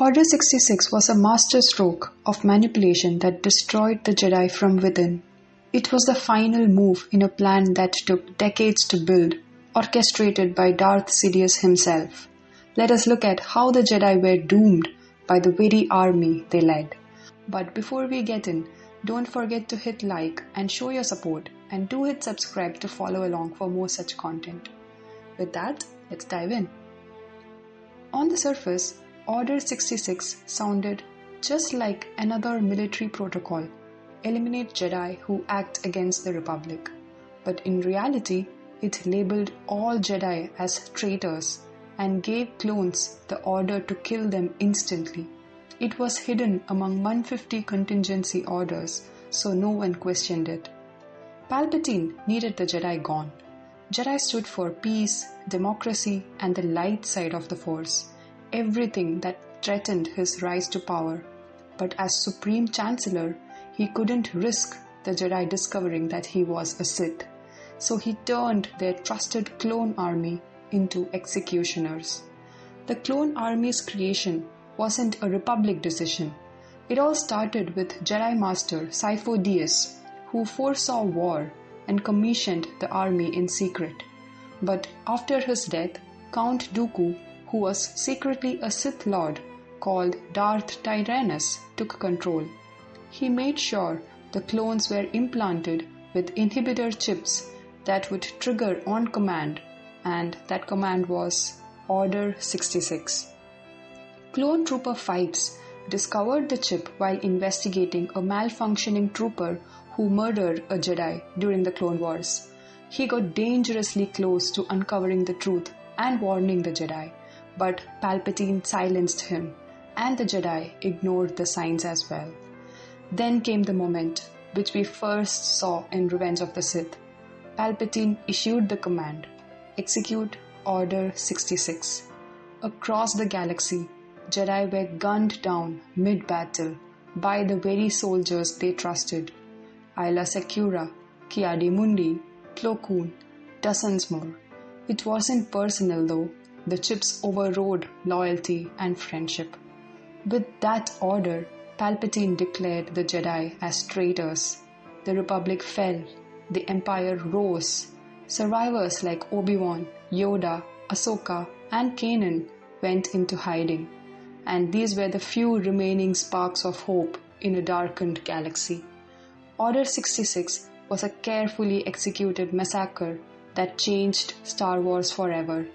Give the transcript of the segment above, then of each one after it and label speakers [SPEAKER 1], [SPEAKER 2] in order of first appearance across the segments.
[SPEAKER 1] Order 66 was a masterstroke of manipulation that destroyed the Jedi from within. It was the final move in a plan that took decades to build, orchestrated by Darth Sidious himself. Let us look at how the Jedi were doomed by the very army they led. But before we get in, don't forget to hit like and show your support, and do hit subscribe to follow along for more such content. With that, let's dive in. On the surface, Order 66 sounded just like another military protocol: eliminate Jedi who act against the Republic. But in reality, it labeled all Jedi as traitors and gave clones the order to kill them instantly. It was hidden among 150 contingency orders, so no one questioned it. Palpatine needed the Jedi gone. Jedi stood for peace, democracy, and the light side of the Force, everything that threatened his rise to power. But as Supreme Chancellor, he couldn't risk the Jedi discovering that he was a Sith. So he turned their trusted clone army into executioners. The clone army's creation wasn't a Republic decision. It all started with Jedi Master Sifo Dyas, who foresaw war and commissioned the army in secret. But after his death, Count Dooku, who was secretly a Sith Lord called Darth Tyrannus, took control. He made sure the clones were implanted with inhibitor chips that would trigger on command, and that command was Order 66. Clone Trooper Fives discovered the chip while investigating a malfunctioning trooper who murdered a Jedi during the Clone Wars. He got dangerously close to uncovering the truth and warning the Jedi, but Palpatine silenced him, and the Jedi ignored the signs as well. Then came the moment which we first saw in Revenge of the Sith. Palpatine issued the command: execute Order 66. Across the galaxy, Jedi were gunned down mid-battle by the very soldiers they trusted. Aayla Secura, Ki-Adi-Mundi, Plo Koon, dozens more. It wasn't personal though. The chips overrode loyalty and friendship. With that order, Palpatine declared the Jedi as traitors. The Republic fell. The Empire rose. Survivors like Obi-Wan, Yoda, Ahsoka, and Kanan went into hiding. And these were the few remaining sparks of hope in a darkened galaxy. Order 66 was a carefully executed massacre that changed Star Wars forever.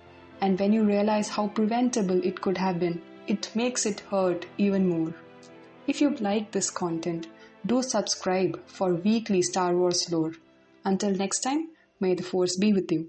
[SPEAKER 1] And when you realize how preventable it could have been, it makes it hurt even more. If you like this content, do subscribe for weekly Star Wars lore. Until next time, may the Force be with you.